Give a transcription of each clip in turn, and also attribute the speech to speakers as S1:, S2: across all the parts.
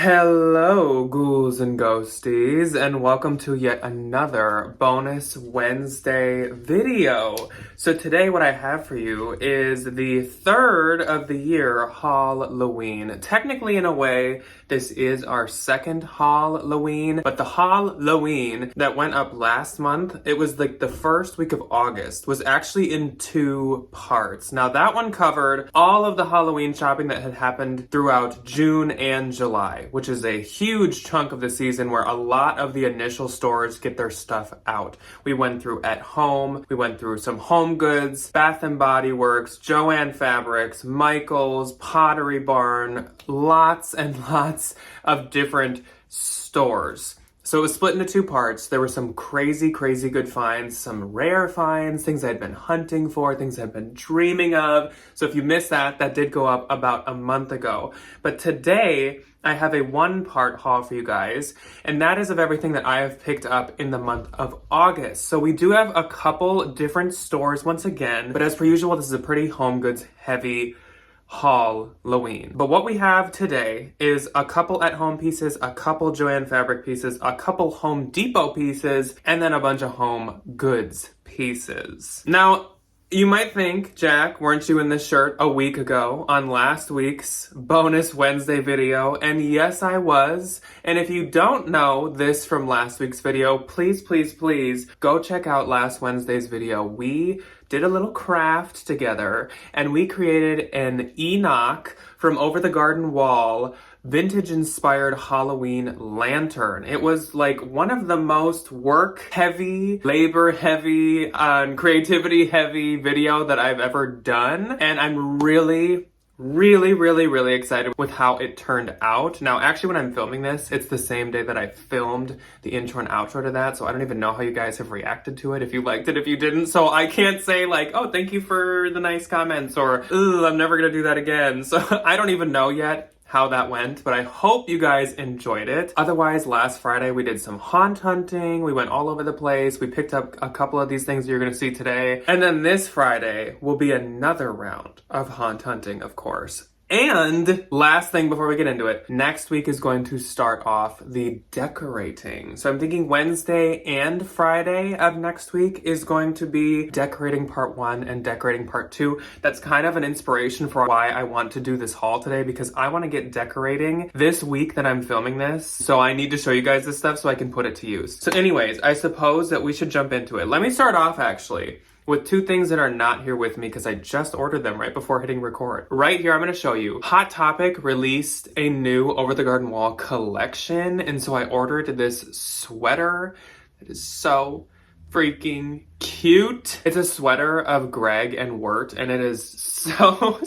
S1: Hello, ghouls and ghosties, and welcome to yet another bonus Wednesday video. So today what I have for you is the third of the year Haul-loween. Technically, in a way, this is our second Haul-loween, but the Haul-loween that went up last month, it was like the first week of August, was actually in two parts. Now that one covered all of the Halloween shopping that had happened throughout June and July, which is a huge chunk of the season where a lot of the initial stores get their stuff out. We went through At Home, we went through some Homegoods, Bath and Body Works, Joann Fabrics, Michael's, Pottery Barn, lots and lots of different stores. So it was split into two parts. There were some crazy good finds, some rare finds, things I'd been hunting for, things I'd been dreaming of. So if you missed that, that did go up about a month ago. But today, I have a one-part haul for you guys, and that is of everything that I have picked up in the month of August. So we do have a couple different stores once again, but as per usual, this is a pretty Homegoods heavy Haul-loween. But what we have today is a couple At Home pieces, a couple Joann Fabric pieces, a couple Home Depot pieces, and then a bunch of Homegoods pieces. Now, you might think, Jack, weren't you in this shirt a week ago on last week's bonus Wednesday video? And yes, I was. And if you don't know this from last week's video, please go check out last Wednesday's video. We did a little craft together and we created an Enoch from Over the Garden Wall vintage inspired Halloween lantern. It was like one of the most work heavy, labor heavy, and creativity heavy video that I've ever done. And I'm really excited with how it turned out. Now, actually, when I'm filming this, it's the same day that I filmed the intro and outro to that, so I don't even know how you guys have reacted to it, if you liked it, if you didn't, so I can't say like, oh, thank you for the nice comments, or, ooh, I'm never gonna do that again. So I don't even know yet how that went, but I hope you guys enjoyed it. Otherwise, last Friday we did some haunt hunting. We went all over the place. We picked up a couple of these things you're gonna see today. And then this Friday will be another round of haunt hunting, of course. And last thing before we get into it, next week is going to start off the decorating. So I'm thinking Wednesday and Friday of next week is going to be decorating part 1 and decorating part 2. That's kind of an inspiration for why I want to do this haul today, because I want to get decorating this week that I'm filming this. So I need to show you guys this stuff so I can put it to use. So anyways, I suppose that we should jump into it. Let me start off actually with two things that are not here with me because I just ordered them right before hitting record. Right here, I'm going to show you. Hot Topic released a new Over the Garden Wall collection, and so I ordered this sweater. It is so freaking cute. It's a sweater of Greg and Wirt, and it is so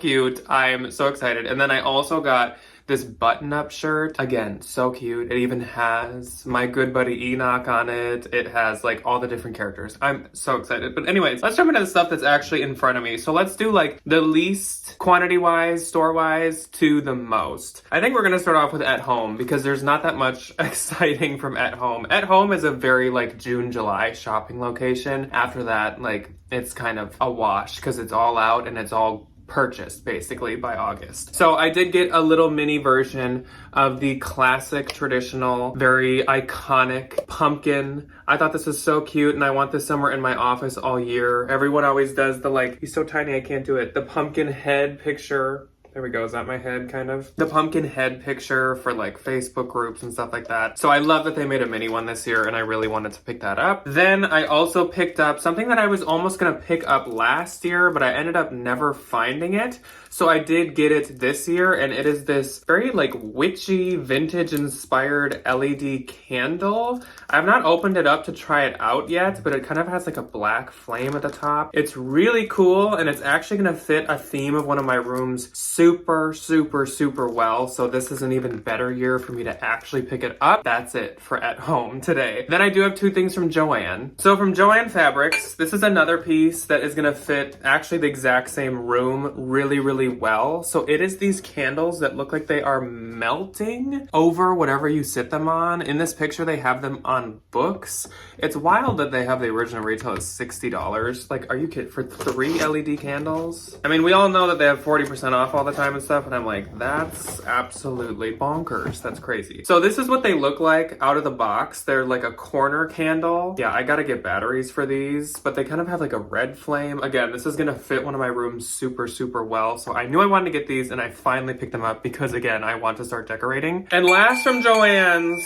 S1: cute. I'm so excited. And then I also got this button-up shirt. Again, so cute. It even has my good buddy Enoch on it. It has like all the different characters. I'm so excited. But anyways, let's jump into the stuff that's actually in front of me. So let's do like the least quantity-wise, store-wise to the most. I think we're gonna start off with At Home because there's not that much exciting from At Home. At Home is a very like June, July shopping location. After that, like it's kind of a wash because it's all out and it's all purchased basically by August. So I did get a little mini version of the classic, traditional, very iconic pumpkin. I thought this was so cute and I want this somewhere in my office all year. Everyone always does the like, he's so tiny I can't do it, the pumpkin head picture. There we go, is that my head kind of? The pumpkin head picture for like Facebook groups and stuff like that. So I love that they made a mini one this year and I really wanted to pick that up. Then I also picked up something that I was almost gonna pick up last year, but I ended up never finding it. So I did get it this year, and it is this very like witchy, vintage inspired LED candle. I've not opened it up to try it out yet, but it kind of has like a black flame at the top. It's really cool, and it's actually gonna fit a theme of one of my rooms super well. So this is an even better year for me to actually pick it up. That's it for At Home today. Then I do have two things from Joann. So from Joann Fabrics, this is another piece that is gonna fit actually the exact same room really really well. So it is these candles that look like they are melting over whatever you sit them on. In this picture, they have them on books. It's wild that they have the original retail at $60. Like, are you kidding? For 3 LED candles? I mean, we all know that they have 40% off all the time and stuff, and I'm like, that's absolutely bonkers. That's crazy. So this is what they look like out of the box. They're like a corner candle. Yeah, I gotta get batteries for these, but they kind of have like a red flame. Again, this is gonna fit one of my rooms super, super well. So I knew I wanted to get these, and I finally picked them up because, again, I want to start decorating. And last from Joann's,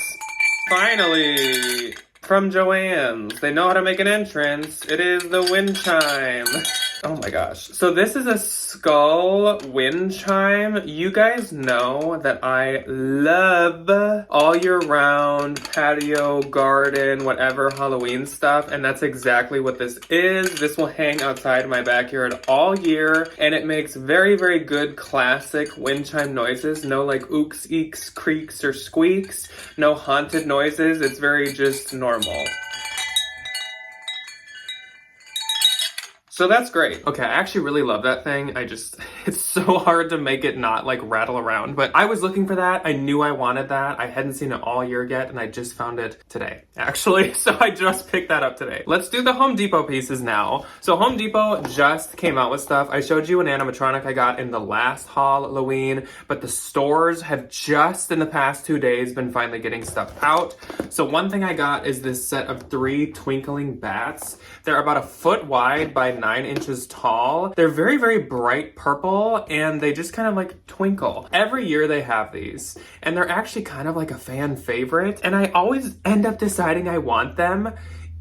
S1: finally, from Joann's. They know how to make an entrance. It is the wind chime. Oh my gosh. So this is a skull wind chime. You guys know that I love all year round patio, garden, whatever Halloween stuff. And that's exactly what this is. This will hang outside my backyard all year. And it makes very, very good classic wind chime noises. No like ooks, eeks, creaks, or squeaks. No haunted noises. It's very just normal. So that's great. Okay, I actually really love that thing. It's so hard to make it not like rattle around, but I was looking for that. I knew I wanted that. I hadn't seen it all year yet, and I just found it today, actually. So I just picked that up today. Let's do the Home Depot pieces now. So Home Depot just came out with stuff. I showed you an animatronic I got in the last Haul-loween, but the stores have just in the past 2 days been finally getting stuff out. So one thing I got is this set of 3 twinkling bats. They're about 1 foot wide by 9 inches tall. They're very, very bright purple, and they just kind of like twinkle. Every year they have these, and they're actually kind of like a fan favorite, and I always end up deciding I want them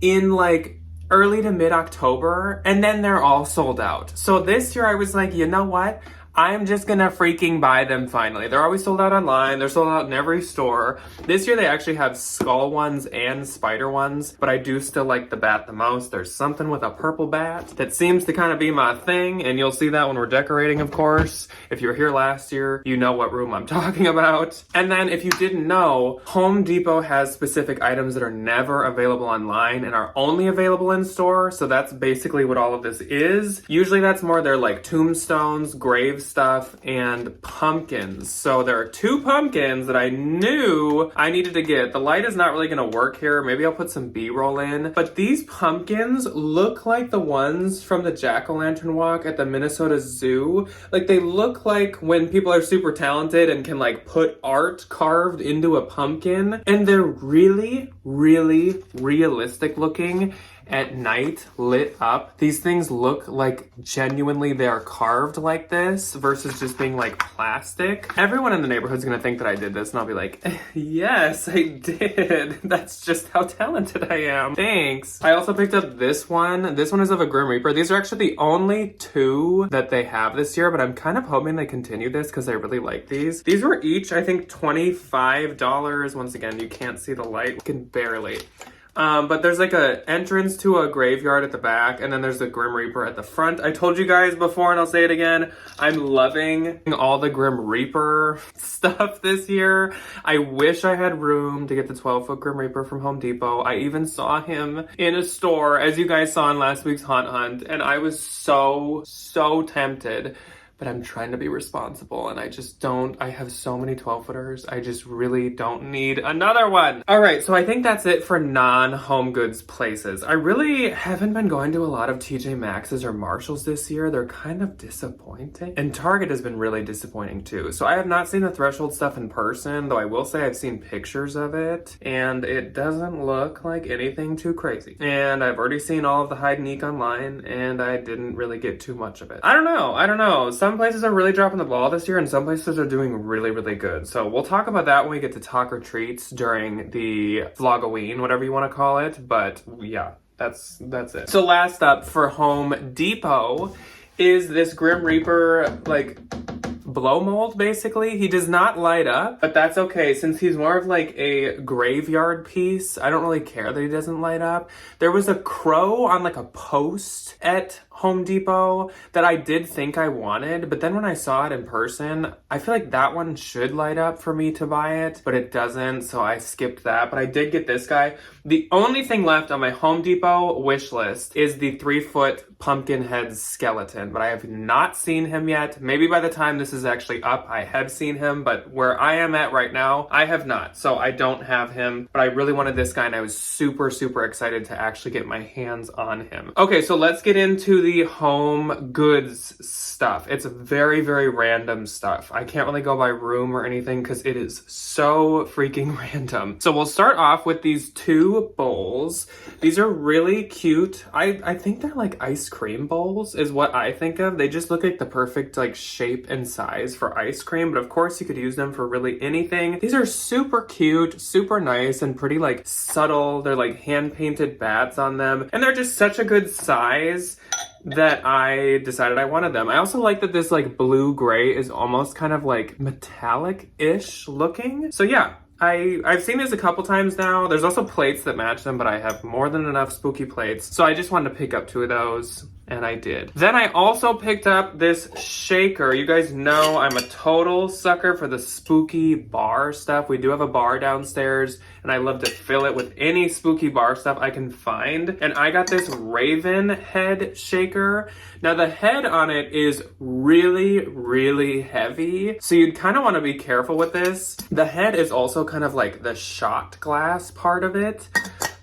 S1: in like early to mid-October, and then they're all sold out. So this year I was like, you know what? I'm just gonna freaking buy them finally. They're always sold out online. They're sold out in every store. This year they actually have skull ones and spider ones, but I do still like the bat the most. There's something with a purple bat that seems to kind of be my thing, and you'll see that when we're decorating, of course. If you were here last year, you know what room I'm talking about. And then if you didn't know, Home Depot has specific items that are never available online and are only available in store, so that's basically what all of this is. Usually that's more their like tombstones, graves, stuff, and pumpkins. So there are 2 pumpkins that I knew I needed to get. The light is not really gonna work here. Maybe I'll put some B-roll in. But these pumpkins look like the ones from the jack-o'-lantern walk at the Minnesota Zoo. Like they look like when people are super talented and can like put art carved into a pumpkin. And they're really, really realistic looking. At night, lit up. These things look like genuinely they are carved like this versus just being like plastic. Everyone in the neighborhood's gonna think that I did this, and I'll be like, yes, I did. That's just how talented I am. Thanks. I also picked up this one. This one is of a Grim Reaper. These are actually the only 2 that they have this year, but I'm kind of hoping they continue this because I really like these. These were each, I think, $25. Once again, you can't see the light. You can barely. But there's like a entrance to a graveyard at the back, and then there's the Grim Reaper at the front. I told you guys before, and I'll say it again, I'm loving all the Grim Reaper stuff this year. I wish I had room to get the 12-foot Grim Reaper from Home Depot. I even saw him in a store, as you guys saw in last week's Haunt Hunt, and I was so tempted. But I'm trying to be responsible, and I have so many 12-footers. I just really don't need another one. All right, so I think that's it for non-Homegoods places. I really haven't been going to a lot of TJ Maxx's or Marshall's this year. They're kind of disappointing. And Target has been really disappointing too. So I have not seen the Threshold stuff in person, though I will say I've seen pictures of it, and it doesn't look like anything too crazy. And I've already seen all of the hide and eek online, and I didn't really get too much of it. I don't know. Some places are really dropping the ball this year, and some places are doing really, really good. So we'll talk about that when we get to talk or treats during the Vlog-a-ween, whatever you want to call it. But yeah, that's it. So last up for Home Depot is this Grim Reaper, like, blow mold, basically. He does not light up, but that's okay since he's more of like a graveyard piece. I don't really care that he doesn't light up. There was a crow on like a post at Home Depot that I did think I wanted, but then when I saw it in person, I feel like that one should light up for me to buy it, but it doesn't, so I skipped that. But I did get this guy. The only thing left on my Home Depot wish list is the 3-foot pumpkin head skeleton, but I have not seen him yet. Maybe by the time this is actually up, I have seen him, but where I am at right now, I have not, so I don't have him, but I really wanted this guy and I was super, super excited to actually get my hands on him. Okay, so let's get into the Homegoods stuff. It's very, very random stuff. I can't really go by room or anything because it is so freaking random. So we'll start off with these 2 bowls. These are really cute. I think they're like ice cream bowls is what I think of. They just look like the perfect like shape and size for ice cream, but of course you could use them for really anything. These are super cute, super nice, and pretty like subtle. They're like hand painted bats on them, and they're just such a good size that I decided I wanted them. I also like that this like blue gray is almost kind of like metallic-ish looking. So yeah, I've seen these a couple times now. There's also plates that match them, but I have more than enough spooky plates. So I just wanted to pick up 2 of those, and I did. Then I also picked up this shaker. You guys know I'm a total sucker for the spooky bar stuff. We do have a bar downstairs, and I love to fill it with any spooky bar stuff I can find. And I got this raven head shaker. Now the head on it is really, really heavy, so you'd kind of want to be careful with this. The head is also kind of like the shot glass part of it.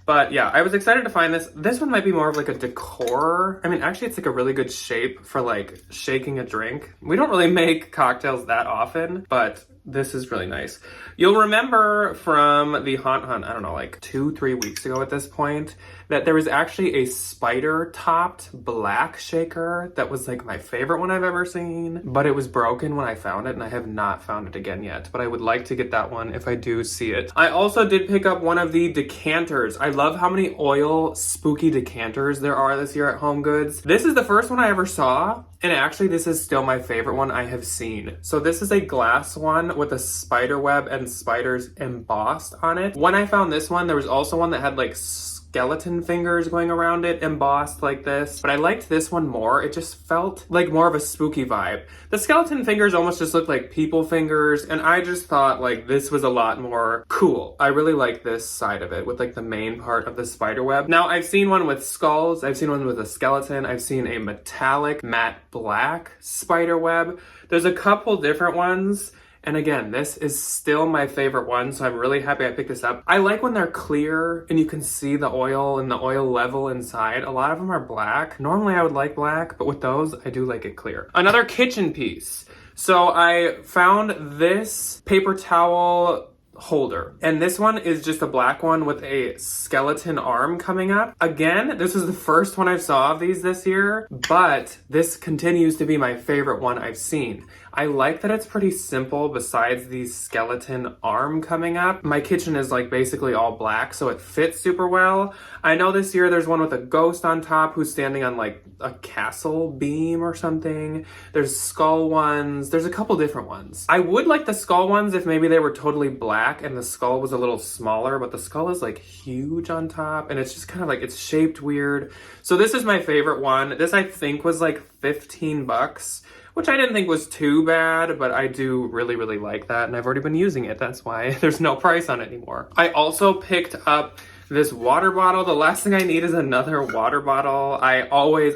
S1: But yeah, I was excited to find this. This one might be more of like a decor. I mean, actually it's like a really good shape for like shaking a drink. We don't really make cocktails that often, but this is really nice. You'll remember from the Haunt Hunt, I don't know, like 2-3 weeks ago at this point, that there was actually a spider-topped black shaker that was like my favorite one I've ever seen, but it was broken when I found it, and I have not found it again yet, but I would like to get that one if I do see it. I also did pick up one of the decanters. I love how many oil spooky decanters there are this year at Homegoods. This is the first one I ever saw, and actually this is still my favorite one I have seen. So this is a glass one with a spider web and spiders embossed on it. When I found this one, there was also one that had like skeleton fingers going around it embossed like this, but I liked this one more. It just felt like more of a spooky vibe. The skeleton fingers almost just looked like people fingers, and I just thought like this was a lot more cool. I really like this side of it with like the main part of the spider web. Now I've seen one with skulls, I've seen one with a skeleton, I've seen a metallic matte black spider web. There's a couple different ones. And again, this is still my favorite one, so I'm really happy I picked this up. I like when they're clear and you can see the oil and the oil level inside. A lot of them are black. Normally I would like black, but with those, I do like it clear. Another kitchen piece. So I found this paper towel holder, and this one is just a black one with a skeleton arm coming up. Again, this was the first one I saw of these this year, but this continues to be my favorite one I've seen. I like that it's pretty simple besides the skeleton arm coming up. My kitchen is like basically all black, so it fits super well. I know this year there's one with a ghost on top who's standing on like a castle beam or something. There's skull ones. There's a couple different ones. I would like the skull ones if maybe they were totally black and the skull was a little smaller, but the skull is like huge on top and it's just kind of like, it's shaped weird. So this is my favorite one. This I think was like 15 bucks. Which I didn't think was too bad, but I do really, really like that, and I've already been using it. That's why there's no price on it anymore. I also picked up this water bottle. The last thing I need is another water bottle. I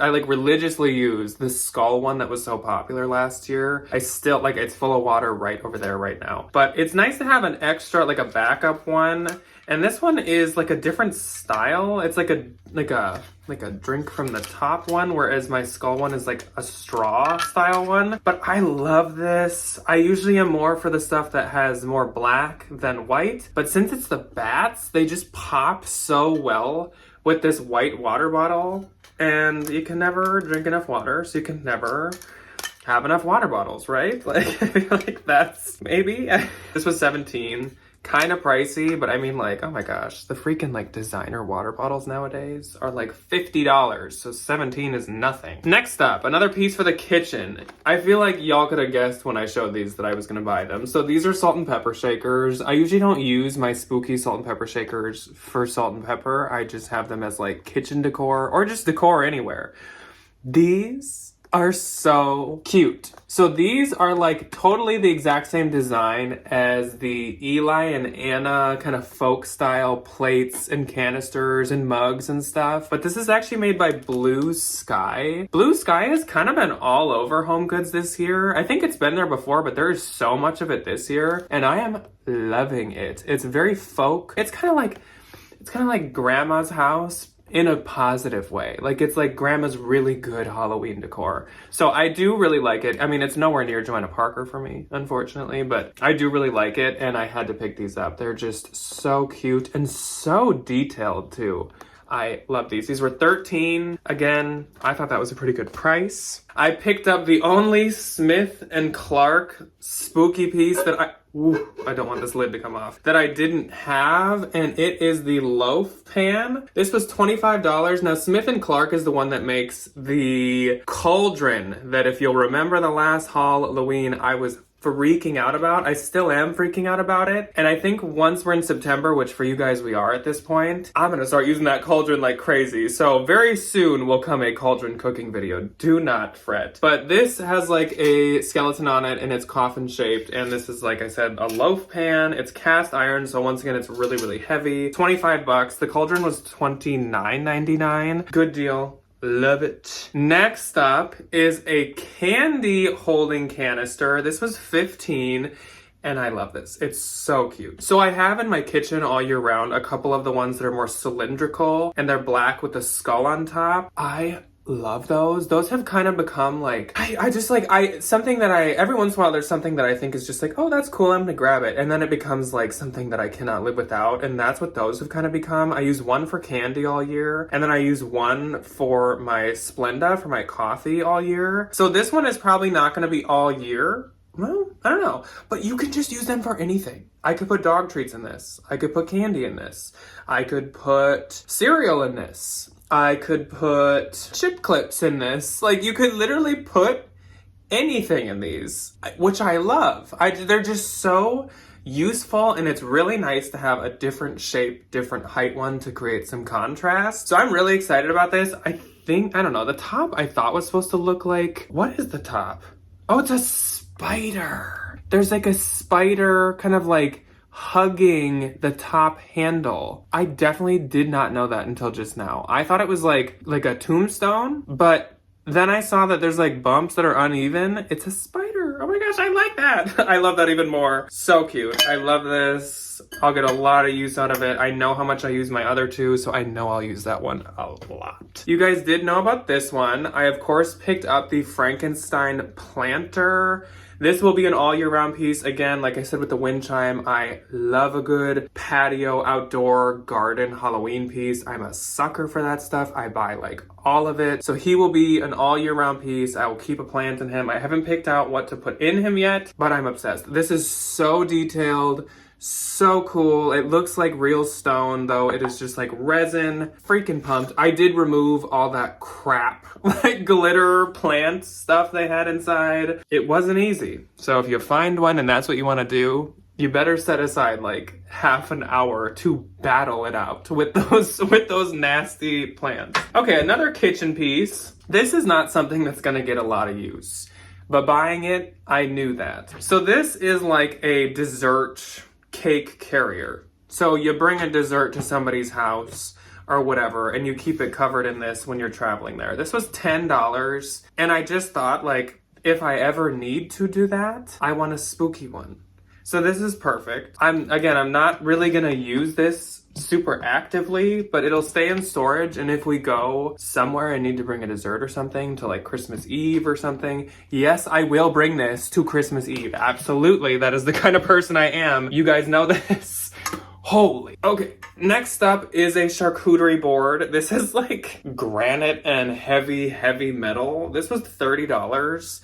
S1: like religiously use this skull one that was so popular last year. I still, like, it's full of water right over there right now. But it's nice to have an extra, like a backup one. And this one is like a different style. It's like a drink from the top one, whereas my skull one is like a straw style one. But I love this. I usually am more for the stuff that has more black than white. But since it's the bats, they just pop so well with this white water bottle. And you can never drink enough water, so you can never have enough water bottles, right? Like, I feel like that's maybe. This was $17. Kind of pricey, but I mean, like, oh my gosh, the freaking like designer water bottles nowadays are like $50, so 17 is nothing. Next up, another piece for the kitchen. I feel like y'all could have guessed when I showed these that I was gonna buy them. So these are salt and pepper shakers. I usually don't use my spooky salt and pepper shakers for salt and pepper. I just have them as like kitchen decor or just decor anywhere. These are so cute. So these are like totally the exact same design as the Eli and Anna kind of folk style plates and canisters and mugs and stuff. But this is actually made by Blue Sky. Blue Sky has kind of been all over Homegoods this year. I think it's been there before, but there is so much of it this year and I am loving it. It's very folk. It's kind of like grandma's house in a positive way. Like it's like grandma's really good Halloween decor. So I do really like it. I mean, it's nowhere near Joanna Parker for me, unfortunately, but I do really like it and I had to pick these up. They're just so cute and so detailed too. I love these. These were $13. Again, I thought that was a pretty good price. I picked up the only Smith and Clark spooky piece that I don't want this lid to come off, that I didn't have, and it is the loaf pan. This was $25. Now, Smith and Clark is the one that makes the cauldron that, if you'll remember the last Haul-loween, I was freaking out about. I still am freaking out about it. And I think once we're in September, which for you guys we are at this point, I'm gonna start using that cauldron like crazy. So very soon will come a cauldron cooking video. Do not fret. But this has like a skeleton on it and it's coffin shaped. And this is, like I said, a loaf pan. It's cast iron. So once again, it's really, really heavy. 25 bucks. The cauldron was $29.99. Good deal. Love it. Next up is a candy holding canister. This was $15 and I love this. It's so cute. So I have in my kitchen all year round a couple of the ones that are more cylindrical and they're black with a skull on top. I love those. Those have kind of become like, something that every once in a while there's something that I think is just like, oh, that's cool, I'm gonna grab it. And then it becomes like something that I cannot live without. And that's what those have kind of become. I use one for candy all year. And then I use one for my Splenda, for my coffee all year. So this one is probably not gonna be all year. Well, I don't know, but you can just use them for anything. I could put dog treats in this. I could put candy in this. I could put cereal in this. I could put chip clips in this. Like, you could literally put anything in these, which I love. They're just so useful, and it's really nice to have a different shape, different height one to create some contrast. So I'm really excited about this. I don't know, the top I thought was supposed to look like, what is the top? Oh, it's a spider. There's like a spider kind of like hugging the top handle. I definitely did not know that until just now. I thought it was like a tombstone, but then I saw that there's like bumps that are uneven. It's a spider. Oh my gosh, I like that. I love that even more. So cute. I love this. I'll get a lot of use out of it. I know how much I use my other two, so I know I'll use that one a lot. You guys did know about this one. I, of course, picked up the Frankenstein planter. This will be an all year round piece. Again, like I said with the wind chime, I love a good patio, outdoor, garden Halloween piece. I'm a sucker for that stuff. I buy like all of it. So he will be an all year round piece. I will keep a plant in him. I haven't picked out what to put in him yet, but I'm obsessed. This is so detailed. So cool. It looks like real stone, though it is just like resin. Freaking pumped. I did remove all that crap, like glitter plant stuff they had inside. It wasn't easy. So if you find one and that's what you want to do, you better set aside like half an hour to battle it out with those nasty plants. Okay, another kitchen piece. This is not something that's gonna get a lot of use, but buying it, I knew that. So this is like a dessert cake carrier. So you bring a dessert to somebody's house or whatever, and you keep it covered in this when you're traveling there. This was $10, and I just thought, like, if I ever need to do that, I want a spooky one. So this is perfect. I'm not really gonna use this super actively, but it'll stay in storage, and if we go somewhere and need to bring a dessert or something to like Christmas Eve or something, yes, I will bring this to Christmas Eve. Absolutely, that is the kind of person I am. You guys know this. Holy. Okay, next up is a charcuterie board. This is like granite and heavy metal. This was $30.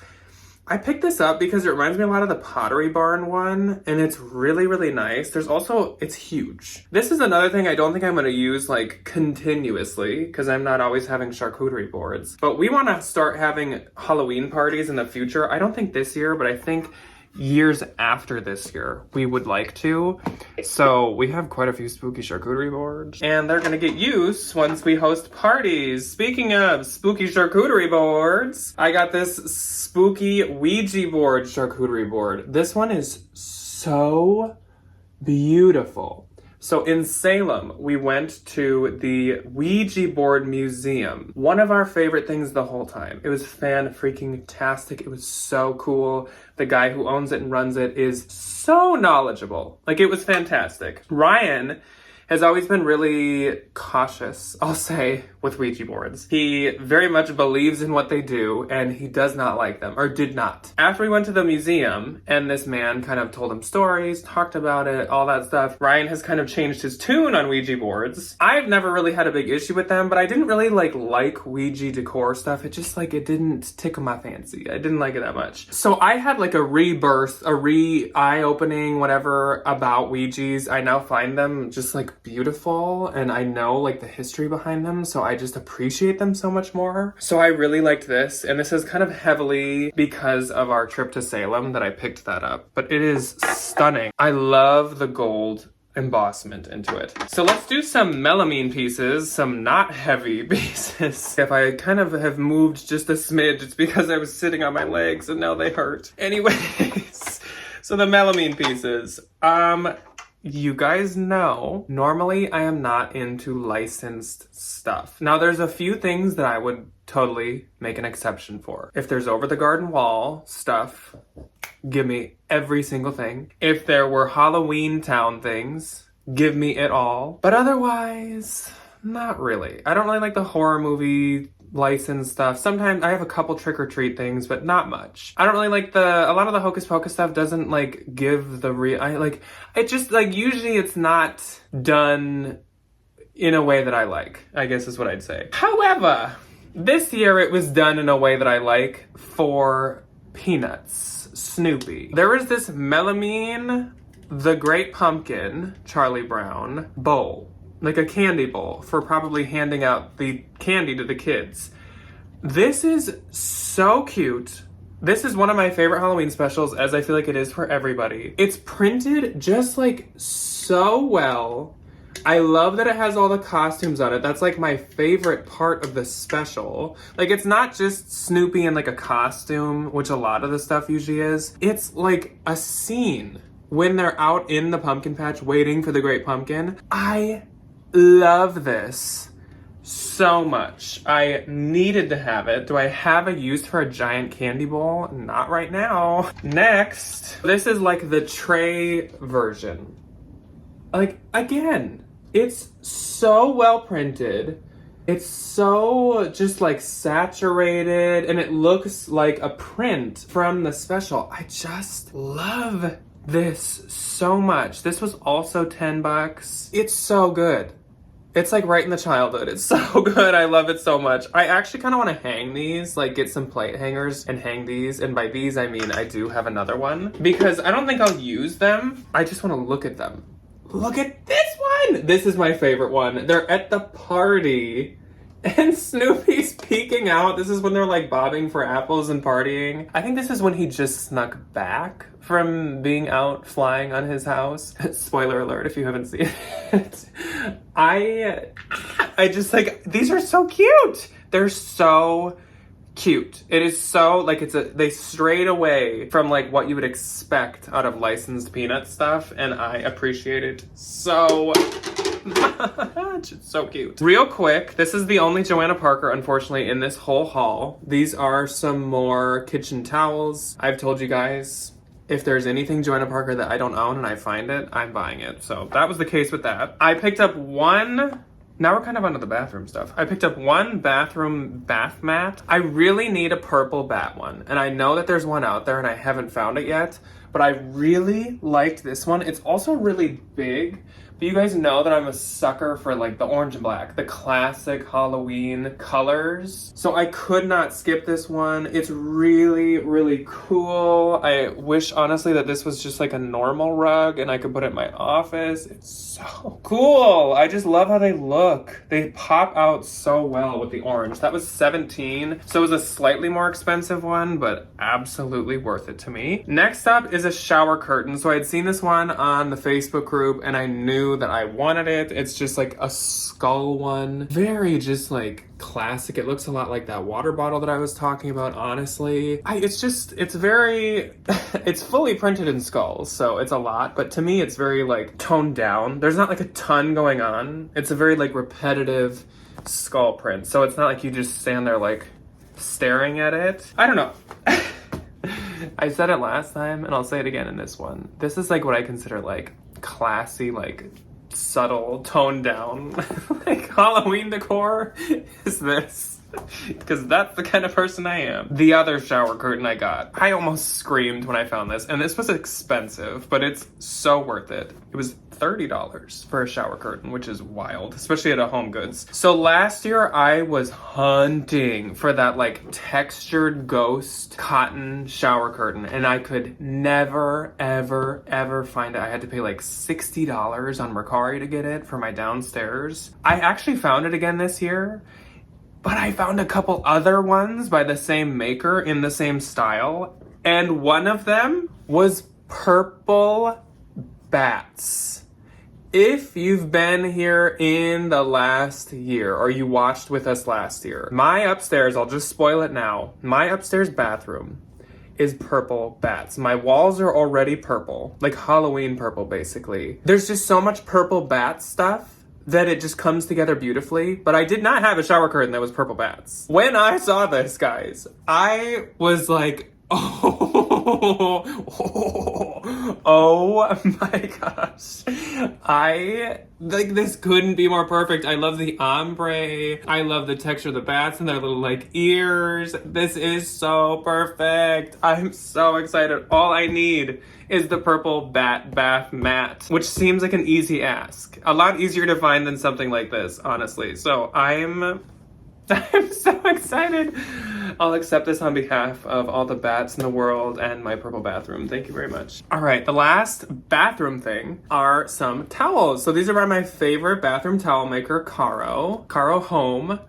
S1: I picked this up because it reminds me a lot of the Pottery Barn one, and it's really, really nice. It's huge. This is another thing I don't think I'm going to use like continuously because I'm not always having charcuterie boards. But we want to start having Halloween parties in the future. I don't think this year, but I think years after this year, we would like to. So we have quite a few spooky charcuterie boards, and they're gonna get used once we host parties. Speaking of spooky charcuterie boards, I got this spooky Ouija board charcuterie board. This one is so beautiful. So in Salem, we went to the Ouija board museum. One of our favorite things the whole time. It was fan-freaking-tastic. It was so cool. The guy who owns it and runs it is so knowledgeable. Like, it was fantastic. Ryan has always been really cautious, I'll say, with Ouija boards. He very much believes in what they do, and he does not like them, or did not. After we went to the museum, and this man kind of told him stories, talked about it, all that stuff, Ryan has kind of changed his tune on Ouija boards. I've never really had a big issue with them, but I didn't really like Ouija decor stuff. It just, like, it didn't tickle my fancy. I didn't like it that much. So I had, like, a rebirth, eye-opening, whatever, about Ouijas. I now find them just, like, beautiful, and I know, like, the history behind them, so I just appreciate them so much more. So I really liked this, and this is kind of heavily because of our trip to Salem that I picked that up, but it is stunning. I love the gold embossment into it. So let's do some melamine pieces, some not heavy pieces. If I kind of have moved just a smidge, it's because I was sitting on my legs and now they hurt. Anyways, so the melamine pieces. You guys know, normally I am not into licensed stuff. Now there's a few things that I would totally make an exception for. If there's over the garden wall stuff, give me every single thing. If there were Halloween town things, give me it all. But otherwise, not really. I don't really like the horror movie licensed stuff. Sometimes I have a couple trick-or-treat things, but not much. I don't really like a lot of the Hocus Pocus stuff doesn't like give the it just like usually it's not done in a way that I like, I guess is what I'd say. However, this year it was done in a way that I like for Peanuts, Snoopy. There was this melamine, the Great Pumpkin, Charlie Brown bowl. Like a candy bowl for probably handing out the candy to the kids. This is so cute. This is one of my favorite Halloween specials, as I feel like it is for everybody. It's printed just like so well. I love that it has all the costumes on it. That's like my favorite part of the special. Like, it's not just Snoopy in like a costume, which a lot of the stuff usually is. It's like a scene when they're out in the pumpkin patch waiting for the Great Pumpkin. I love this so much. I needed to have it. Do I have a use for a giant candy bowl? Not right now. Next, this is like the tray version. Like, again, it's so well printed. It's so just like saturated, and it looks like a print from the special. I just love this so much. This was also $10. It's so good. It's like right in the childhood. It's so good. I love it so much. I actually kind of want to hang these, like get some plate hangers and hang these. And by these, I mean I do have another one because I don't think I'll use them. I just want to look at them. Look at this one. This is my favorite one. They're at the party and Snoopy's peeking out. This is when they're like bobbing for apples and partying. I think this is when he just snuck back from being out flying on his house. Spoiler alert if you haven't seen it. I just like, these are so cute. They're so cute. It is so like they strayed away from like what you would expect out of licensed Peanut stuff, and I appreciate it so much. It's so cute. Real quick, this is the only Joanna Parker, unfortunately, in this whole haul. These are some more kitchen towels. I've told you guys, if there's anything Joanna Parker that I don't own and I find it, I'm buying it. So that was the case with that. I picked up one. Now we're kind of onto the bathroom stuff. I picked up one bathroom bath mat. I really need a purple bat one. And I know that there's one out there and I haven't found it yet, but I really liked this one. It's also really big. But you guys know that I'm a sucker for like the orange and black, the classic Halloween colors. So I could not skip this one. It's really, really cool. I wish honestly that this was just like a normal rug and I could put it in my office. It's so cool. I just love how they look. They pop out so well with the orange. That was $17. So it was a slightly more expensive one, but absolutely worth it to me. Next up is a shower curtain. So I had seen this one on the Facebook group and I knew that I wanted it. It's just like a skull one. Very just like classic. It looks a lot like that water bottle that I was talking about, honestly. It's very, it's fully printed in skulls, so it's a lot. But to me, it's very like toned down. There's not like a ton going on. It's a very like repetitive skull print. So it's not like you just stand there like staring at it. I don't know. I said it last time and I'll say it again in this one. This is like what I consider like classy, like subtle, toned down, like Halloween decor is this. Because that's the kind of person I am. The other shower curtain I got, I almost screamed when I found this. And this was expensive, but it's so worth it. It was $30 for a shower curtain, which is wild, especially at a Homegoods. So last year I was hunting for that like textured ghost cotton shower curtain and I could never, ever, ever find it. I had to pay like $60 on Mercari to get it for my downstairs. I actually found it again this year. But I found a couple other ones by the same maker in the same style. And one of them was purple bats. If you've been here in the last year or you watched with us last year, my upstairs, I'll just spoil it now. My upstairs bathroom is purple bats. My walls are already purple, like Halloween purple basically. There's just so much purple bat stuff that it just comes together beautifully. But I did not have a shower curtain that was purple bats. When I saw this, guys, I was like, oh my gosh. Like, this couldn't be more perfect. I love the ombre. I love the texture of the bats and their little like ears. This is so perfect. I'm so excited. All I need is the purple bat bath mat, which seems like an easy ask. A lot easier to find than something like this, honestly. So I'm so excited. I'll accept this on behalf of all the bats in the world and my purple bathroom. Thank you very much. All right, the last bathroom thing are some towels. So these are by my favorite bathroom towel maker, Caro Home.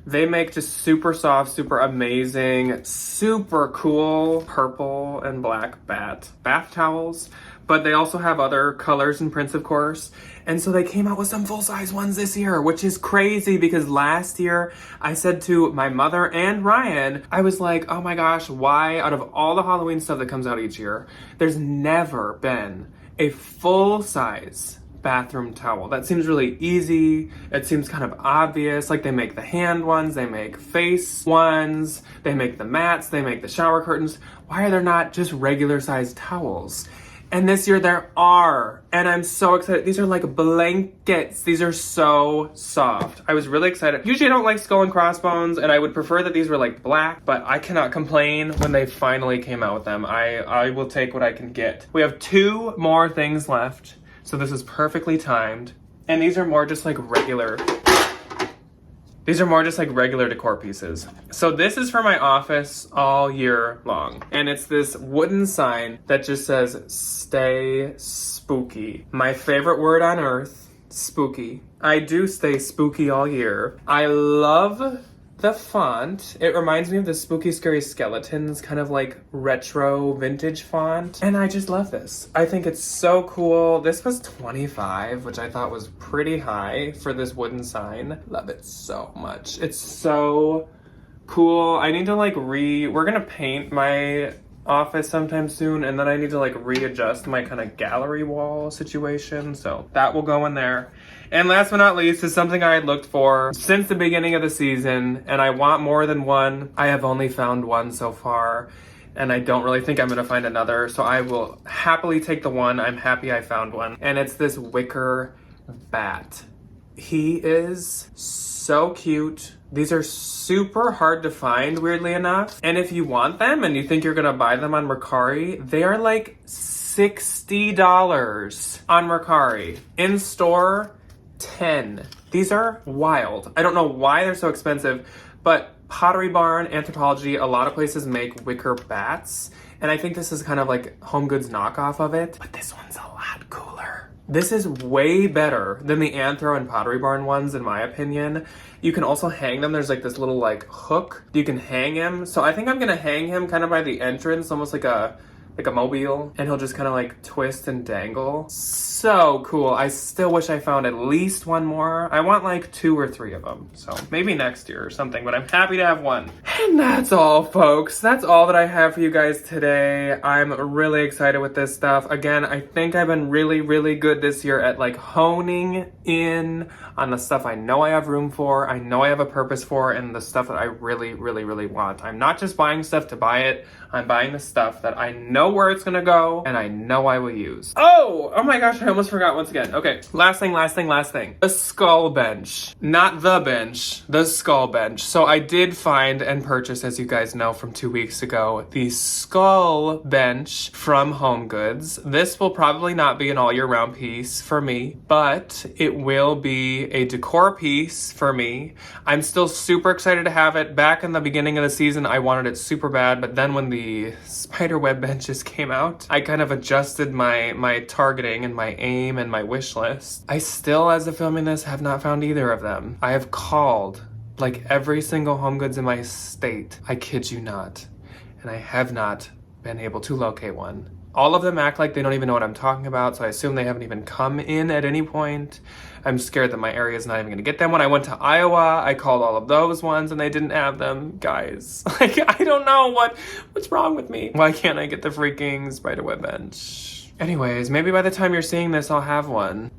S1: They make just super soft, super amazing, super cool purple and black bath towels. But they also have other colors and prints, of course. And so they came out with some full-size ones this year, which is crazy because last year I said to my mother and Ryan, I was like, oh my gosh, why out of all the Halloween stuff that comes out each year, there's never been a full-size bathroom towel. That seems really easy. It seems kind of obvious. Like they make the hand ones, they make face ones, they make the mats, they make the shower curtains. Why are there not just regular sized towels? And this year there are, and I'm so excited. These are like blankets. These are so soft. I was really excited. Usually I don't like skull and crossbones, and I would prefer that these were like black, but I cannot complain when they finally came out with them. I will take what I can get. We have 2 more things left. So this is perfectly timed. And these are more just like regular decor pieces. So this is for my office all year long. And it's this wooden sign that just says, stay spooky. My favorite word on earth, spooky. I do stay spooky all year. I love the font. It reminds me of the Spooky Scary Skeletons kind of like retro vintage font. And I just love this. I think it's so cool. This was $25, which I thought was pretty high for this wooden sign. Love it so much. It's so cool. I need to like we're gonna paint my office sometime soon, and then I need to like readjust my kind of gallery wall situation. So that will go in there. And last but not least is something I had looked for since the beginning of the season, and I want more than one. I have only found one so far, and I don't really think I'm gonna find another, so I will happily take the one. I'm happy I found one. And it's this wicker bat. He is so cute. These are super hard to find, weirdly enough. And if you want them and you think you're gonna buy them on Mercari, they are like $60 on Mercari. In store, 10. These are wild. I don't know why they're so expensive, but Pottery Barn, Anthropologie, a lot of places make wicker bats. And I think this is kind of like Homegoods knockoff of it, but this one's a lot cooler. This is way better than the Anthro and Pottery Barn ones, in my opinion. You can also hang them. There's like this little like hook. You can hang him. So I think I'm gonna hang him kind of by the entrance, almost like a like a mobile, and he'll just kind of like twist and dangle. So cool. I still wish I found at least one more. I want like 2 or 3 of them. So maybe next year or something, but I'm happy to have one. And that's all, folks. That's all that I have for you guys today. I'm really excited with this stuff. Again, I think I've been really, really good this year at like honing in on the stuff I know I have room for, I know I have a purpose for, and the stuff that I really, really, really want. I'm not just buying stuff to buy it. I'm buying the stuff that I know where it's gonna go and I know I will use. Oh my gosh, I almost forgot once again. Okay, last thing. The skull bench. Not the bench, the skull bench. So I did find and purchase, as you guys know from 2 weeks ago, the skull bench from Homegoods. This will probably not be an all year round piece for me, but it will be a decor piece for me. I'm still super excited to have it. Back in the beginning of the season, I wanted it super bad, but then when the spiderweb benches came out, I kind of adjusted my targeting and my aim and my wish list. I still, as of filming this, have not found either of them. I have called like every single Homegoods in my state. I kid you not. And I have not been able to locate one. All of them act like they don't even know what I'm talking about, so I assume they haven't even come in at any point. I'm scared that my area is not even gonna get them. When I went to Iowa, I called all of those ones and they didn't have them. Guys, like, I don't know what's wrong with me. Why can't I get the freaking spiderweb bench? Anyways, maybe by the time you're seeing this, I'll have one.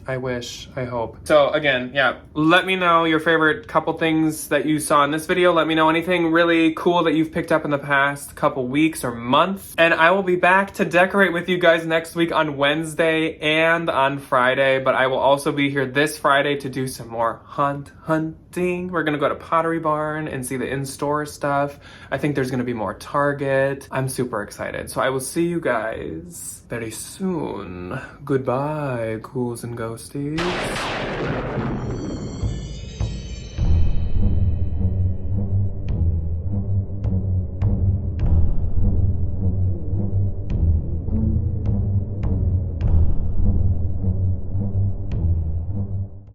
S1: I wish, I hope. So again, yeah, let me know your favorite couple things that you saw in this video. Let me know anything really cool that you've picked up in the past couple weeks or months. And I will be back to decorate with you guys next week on Wednesday and on Friday. But I will also be here this Friday to do some more hunting. We're gonna go to Pottery Barn and see the in-store stuff. I think there's gonna be more Target. I'm super excited. So I will see you guys very soon. Goodbye, ghouls and ghosties.